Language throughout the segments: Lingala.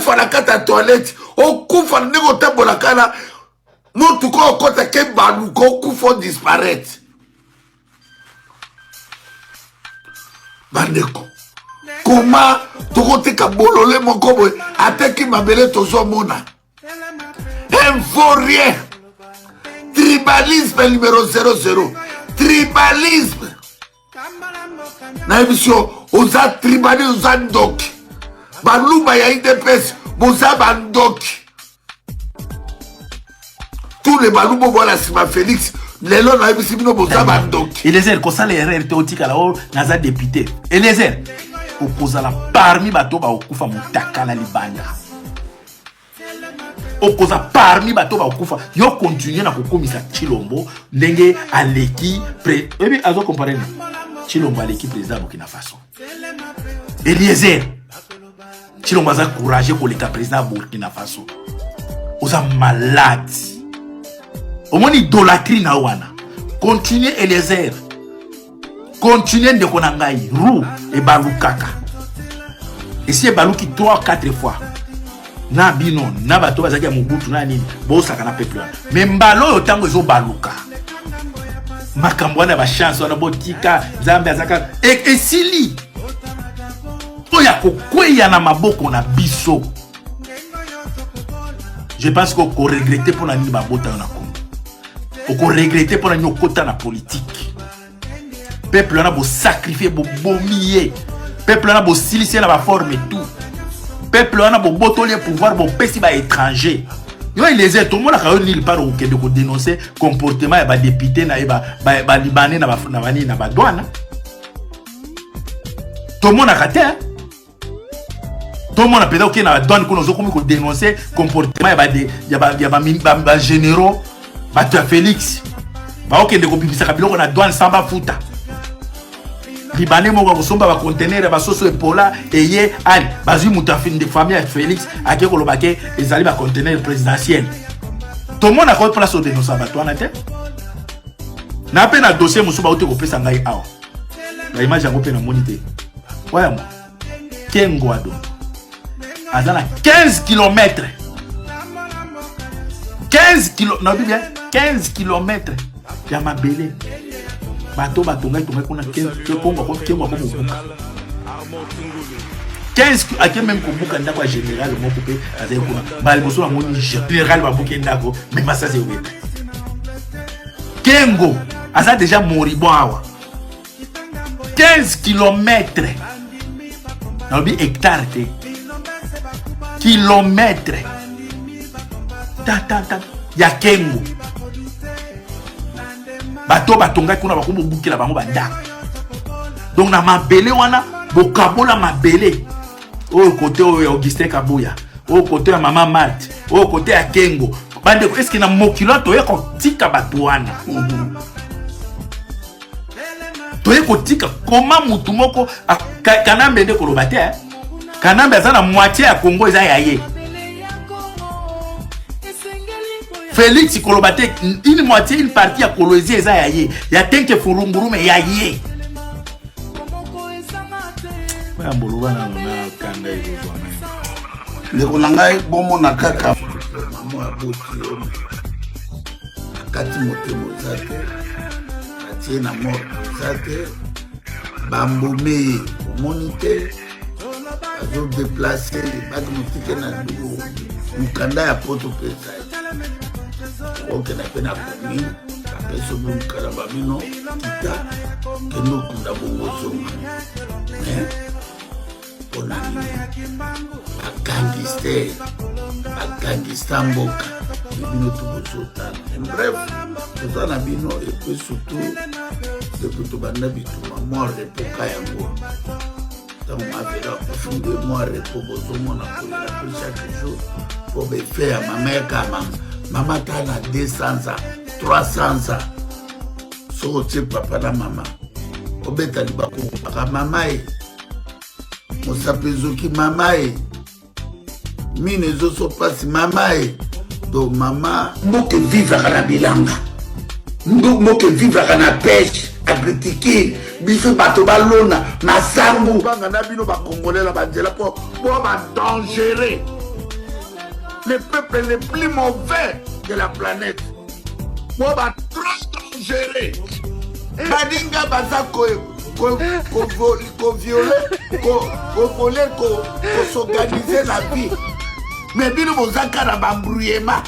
okufa na kata toilette, okufa na ndenge otambola kala, motuko okota ke baluka okufa disparaître. Bandeko. Comment tokoteka bolole moko boy ateki mabele tozomona. Info rien. Tribalisme numéro 00. Tribalisme. Na émission, oza tribalisme, oza ndok. Baluba ya IDPS, boza bandok. Tous les balubo voilà Sima Félix, les lois na émission bino boza bandok. Eliezer, kosa les RRT otika la o naza député. Eliezer, okozala parmi bato ba okufa mutaka na libanda. Okoza parmi bato ba okufa yo continuer na kokomisa Chilombo ndenge aleki ebi azo comparer Chilombo aleki président Burkina Faso. Eliezer Chilombo aza courage ko leka président Burkina Faso. Oza malade. Omoni idolâtrie na wana. Continuer Eliezer. Continuer ndeko na ngai rou e balukaka. Et si e baluki 3-4 fois. Na bino na bato bazaki ya Mobutu na nini bosaka na peuple mais mbalo yo tango ezo baluka makambo wana ba chance wana botika Nzambe azaka esili oya kokweya na maboko na biso. Je pense qu'on regretter pour la nini babota na Congo. On regretter pour la nini okota na politique. Peuple wana bo sacrifier bo bomier. Peuple wana bo silicier na ba forme et tout. Peuple wana bo botolier pouvoir bo pesi ba étranger. Yo les est tout le monde a eu par au Québec de dénoncer comportement et ba député na ba libanais na ba douane. Tout le monde a raté. Tout le monde a pédé na douane qu'on a dénoncer comportement et ba généraux ba Félix. Ba OK de kopibisa kabilo ko na douane samba futa. Libanais mo ko somba ba conteneur ba soso epola eye ali bazui mutafine de famille Félix ake ko lobake ezali ba conteneur présidentiel. Tout le monde a ko place au dénoncer ba toana te. Na pe na dossier musuba ote ko pesa ngai awa. La image yango pe na monité. Waya mo. Kengo ado. Azana 15 km. 15 km. Non bien 15 km. Ya mabele. Bato batonga kuna 15 Congo ko kengo ko mubuka 15 ake même ko buka ndako ya général mo coupé azai kuna bali boso na moni général ba buka ndako mais ça c'est oui kengo asa déjà moribond awa 15 km na bi hectare te kilomètre ta ya kengo bato batonga kuna bakubo bukila bango banda. Donc na mabele wana bokabola mabele au côté de Augustin Kabuya, au côté de Maman Marthe, au côté de Kengo. Bande est-ce que na mokilo to yeko tika bato wana. To yeko tika comment mutu moko kanambe de kolobate kanambe za na moitié ya Congo za yaye. Félix Kolobate, une moitié, une partie à Kolozé, il y a Tenke Furunguru, mais il y a yé. Le Konangai, bon mon akaka. Maman a bouti, Kati Motemo Zate, Atiena Mort Zate, Bambomé, Monité, Azo déplacé, Bagmotike Nadou, Mukanda ya Poto Pesai. Ok, na pena komi, apeso bon karabamino, kita, kendo kunda bongo zonga. Onani, bagangiste mboka, bino tubo sotana. Bref, sotana bino, et puis surtout, depuis tout banda bituma, mort repoka yango. Donc, ma vie là, profondément, moi, repos, mon appel, chaque jour, pour me faire ma mère comme maman tana 200 ans, 300 ans. So tu papa na maman. Obeta libako papa mama e. Mosapezo ki mama e. Mine zo so passe mama e. Donc maman moke vivre à la bilanga. Moke vivre à la pêche, agriculture, bife bato balona, na sangu banga na bino ba congolais la banjela po ba dangereux. le peuple le plus mauvais de la planète. Moi, va trop gérer. Badinga baza s'organiser la vie. Mais bino bozaka na bambrouillema.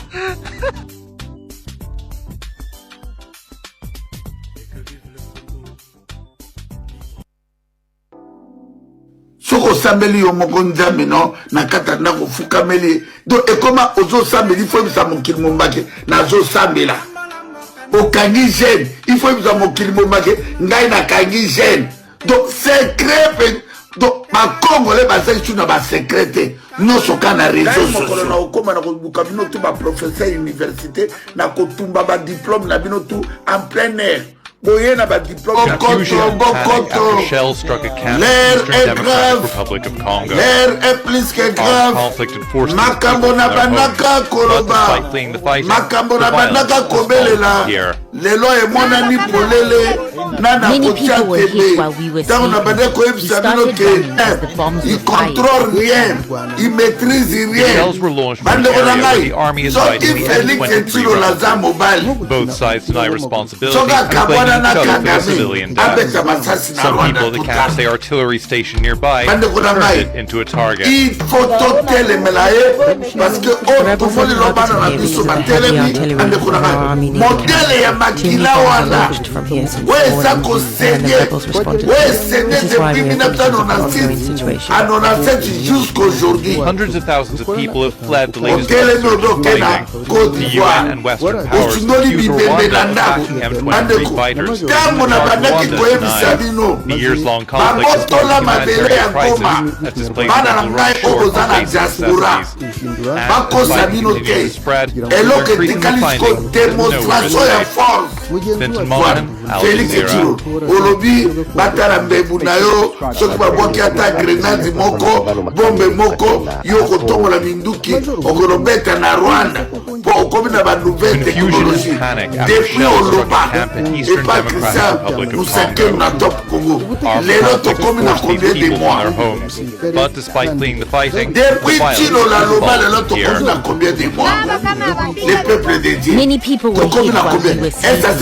Soko sambeli yo moko nzambe no na kata ndako fukameli. Donc ekoma ozo sambeli fo bisa mokili mombake na zo sambela. Okangi jeune, il faut bisa mokili mombake ngai na kangi jeune. Donc secret donc ma Congolais basa na ba secrété non soka na réseau social na okoma na kobuka bino tu ba professeur université na kotumba ba diplôme na bino tu en plein air. Shell struck a camp in the Eastern Democratic Republic of Congo. Armed conflict and forced people from their homes, but despite fleeing the fighting, the violence was here. Many people were hit while we were sleeping. He started bombing as the bombs were contrôle rien, il maîtrise rien. Shells were launched from an area where the army is fighting the M23 Both sides deny responsibility and blame each other for the civilian deaths. Some people at the camp say artillery station nearby turned it into a target. Il faut parce que tout le monde modèle ya makila wana weza kosenye depuis 1996 à 97 jusqu'aujourd'hui. Hundreds of thousands of people have fled the latest fighting. The UN and Western powers accuse Rwanda of backing M23 fighters. The years-long conflict has caused a humanitarian crisis that displaced people right short of basic necessities. And despite the continued spread, they're increasingly finding no relief. Vincent Mullen, Al Jazeera. Olobi batara mbebu na yo soki babwaki ata grenade moko bombe moko yo kotongola minduki okolobeta na Rwanda po okomi na banouvelle technologie depuis oloba epa Christian Musake na top Congo lelo tokomi na combien de mois but despite fleeing the fighting, depuis Chilo la loba lelo tokomi na combien de mois les peuples de Dieu many people were hit while we were sleeping.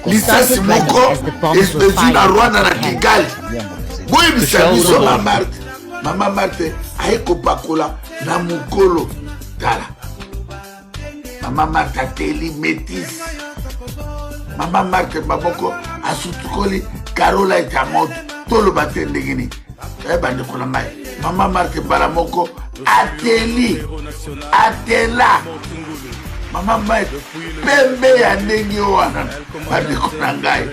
He started bombing as the bombs were fired. Mama Marthe aiko pakola na mukolo tala. Mama Marthe ateli métis. Mama Marthe baboko asutukoli Carola etamoto tolo batende gini. Bande kona mai. Mama Marthe baramoko ateli atela. Mama Marthe pembe ya ndenge wana. Bande kona ngai.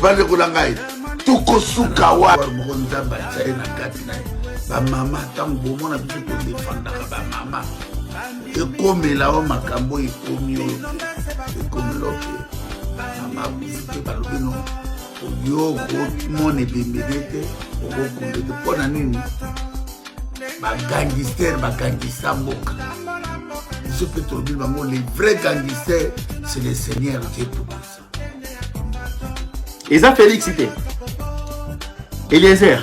Bande kona ngai. Tuko suka wa mgonza bachaye na kati na ba mama tango mona biso ko defanda ba mama ekomela o makambo ekomio ekomloke mama biso ba lobino yo ko mone bembedete o ko kunde pona nini ba gangster ba gangista mboka biso petro bilba mo les vrais gangsters c'est les seigneurs Dieu tout ça. Eza Félix ite Eliezer,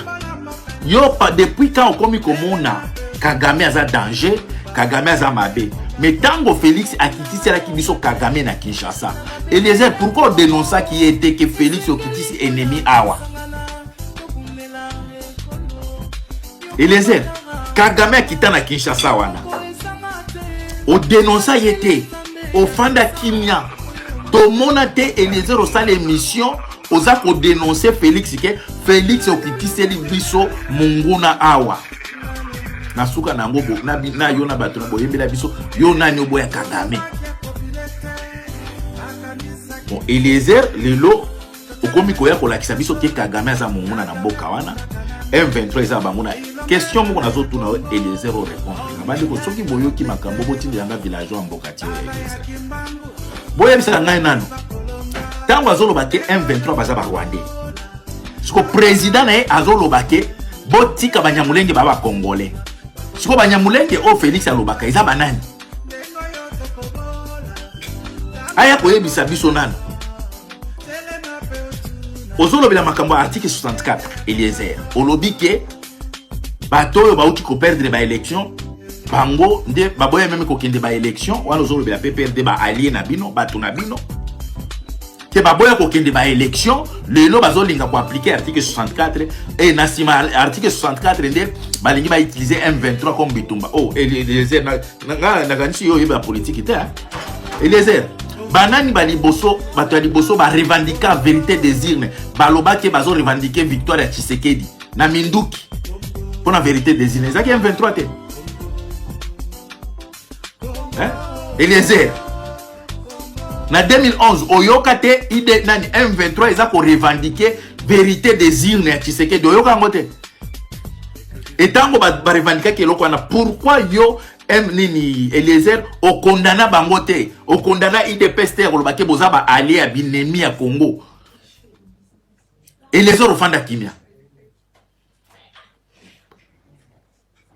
yo depuis quand on komi komona Kagame aza danger, Kagame aza mabe. Mais tango Félix akitisi la kibiso Kagame na Kinshasa. Eliezer, pourquoi on dénonce qui était que Félix okitisi ennemi awa? Eliezer, Kagame akita na Kinshasa wana. On dénonce yete, au fanda kimia. Tomona te Eliezer au sale émission. Oza ko dénoncer Félix ke Félix okitiseli biso munguna awa na suka na ngobo na yo na bato boyembela biso yo nani oboya Kagame. Bon Eliezer lelo okomi koya ko lakisa biso ke Kagame aza munguna na mboka wana M23 za banguna question moko nazo tuna Eliezer o répondre na bandi ko soki boyoki makambo botindi yanga villageois mboka ti Eliezer boya bisa ngai nano tango azoloba ke M23 baza ba Rwandais. Siko président na azoloba ke botika banyamulenge baba Congolais. Siko banyamulenge o Félix alobaka eza banani. Aya koyebisa biso nano. Ozolobela makambo article 64 Eliezer. Olobi ke bato oyo bauti ko perdre ba élection bango nde baboya même kokende ba élection wana ozolo be PPRD ba allié na bino bato na bino ke baboya kokende ba élection lelo bazolinga ko appliquer article 64 et na sima article 64 nde balingi ba utiliser M23 comme bitumba. Oh Eliezer na ganisi yo yeba politique te Eliezer banani ba liboso bato ya liboso ba revendiquer vérité des urnes baloba ke bazo revendiquer victoire ya Tshisekedi na Minduki pour la vérité des urnes ezaki M23 te Eliezer na 2011 oyoka te ide nani M23 eza ko revendiquer vérité des urnes ya Tshisekedi oyoka ngote etango ba revendiquer keloko na pourquoi yo nini Eliezer o condamna bango te o condamna IDPS te ko bake boza ba allié ya binemi ya Congo Eliezer ofanda kimia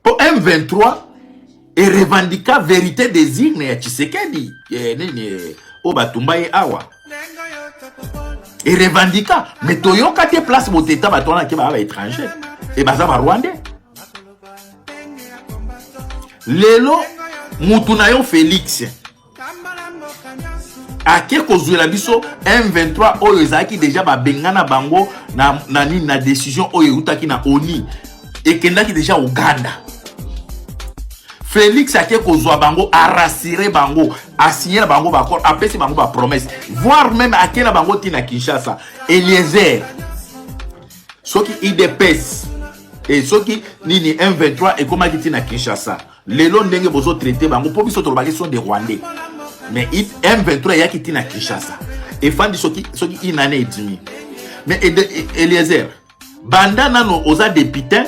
pour M23 et revendiquer vérité des urnes ya Tshisekedi nini o batumbaye awa et revendiquer mais toyoka te place boteta batona ke ba étranger et baza ba rwandais lelo mutuna yo Félix ake kozwela biso M23 oyo ezaki déjà ba bengana bango na décision oyo utaki na ONU et kendaki déjà Uganda. Félix ake kozwa bango a rassurer bango a signer bango ba accord apesi bango ba promesse voire même akela bango tina Kinshasa. Eliezer soki IDPS et soki nini M23 et comment qui tina Kinshasa lelo ndenge bozo traiter bango po biso tolobaki sont des Rwandais mais M23 yaki tina Kinshasa et fandi soki inane edimi mais Eliezer banda nano oza député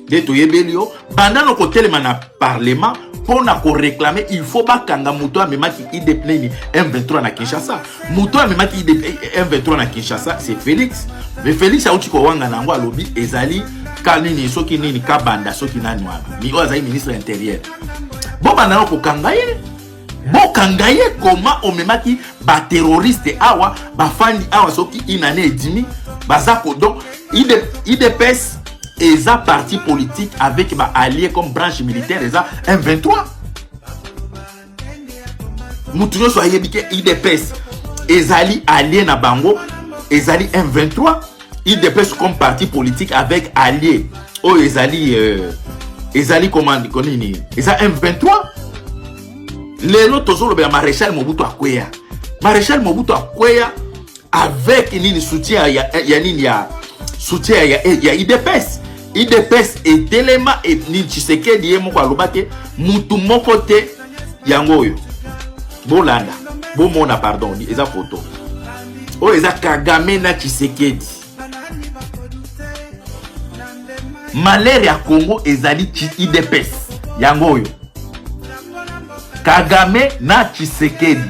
de toyebelio banda no kotelema na parlement pour na ko réclamer il faut bakanga muto amemaki IDP M23 na Kinshasa muto amemaki M23 na Kinshasa c'est Félix mais Félix a uti ko wanga nango alobi ezali kanini soki nini kabanda soki nani wana mi oza ministre intérieur bo banda no ko kangaye bo kangaye comment omemaki ba terroriste awa ba fandi awa soki inane edimi bazako donc IDPS eza parti politique avec ma allié comme branche militaire eza M23 mutuyo so ayebike IDPS ezali allié na bango ezali M23 IDPS comme parti politique avec allié o ezali commande konini eza M23 lelo tozolo be maréchal Mobutu Akweya avec nini soutien ya nini ya soutien ya IDPS et telema et ni Tshisekedi ye moko alobake mutu moko te yango oyo bolanda bomona pardon eza photo o eza Kagame na Tshisekedi malheur ya Congo ezali IDPS yango oyo Kagame na Tshisekedi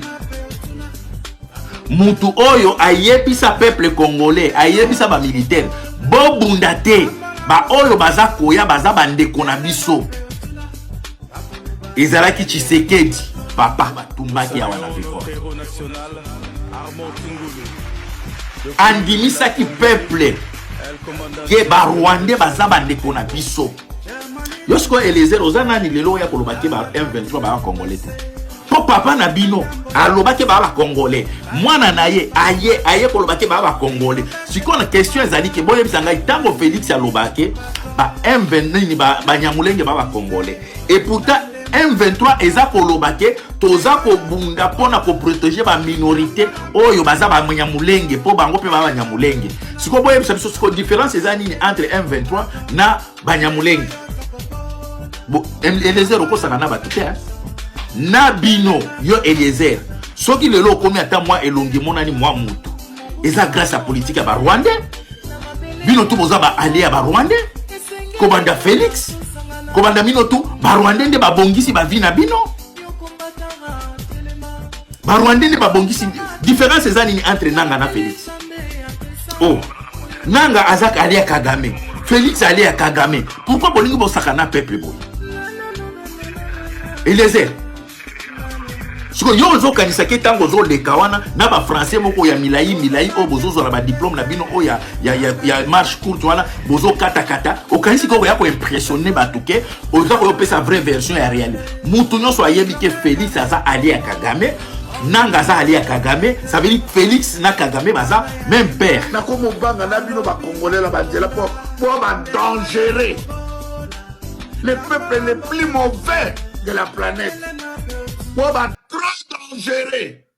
mutu oyo ayebisa peuple congolais ayebisa ba militaire bobunda te ba oyo baza koya baza bandeko na biso ezalaki Tshisekedi papa batumbaki awa na vivre andimisaki peuple ke ba Rwandais baza bandeko na biso yosko Eliezer ozanani lelo ya kolobaki ba M23 ba congolais te po papa na bino alobaki ba congolais mwana na ye aye kolobaki ba congolais sikona question ezali ke boye bisanga itango Félix alobaki ba M23 ba nyamulenge ba congolais et pourtant M23 eza kolobaki toza ko bunda pona ko protéger ba minorité oyo baza ba nyamulenge po bango pe ba nyamulenge siko boye biso siko différence ezani entre M23 na ba nyamulenge bo Eliezer okosana na batute na bino yo Eliezer soki lelo komi ata moi elongi monani moi mutu eza grâce à politique ya ba Rwandais bino tu boza ba allié ya ba Rwandais ko banda Félix ko banda bino tu ba Rwandais nde ba bongisi ba vina bino ba Rwandais nde ba bongisi différence ezani entre nanga na Félix oh nanga azaka allié ya Kagame Félix allié ya Kagame pourquoi bolingi bosaka na peuple boy Eliezer siko yo ozokanisa ke tango ozoleka wana na bafrançais moko ya milai oyo bozozwala badiplôme na bino oyo ya marche courte wana bozokatakata okanisi koko ya koimpressionne bato ke oza koyopesa vraie version ya réalité. Mutu nyonso ayebi ke Félix aza ali ya Kagame, Nanga aza ali ya Kagame, ça veut dire Félix na Kagame baza même père. Na komo banga na bino ba congolais la banzela pour ba dangerer les peuples les plus mauvais de la planète. Pour ba trop dangereux.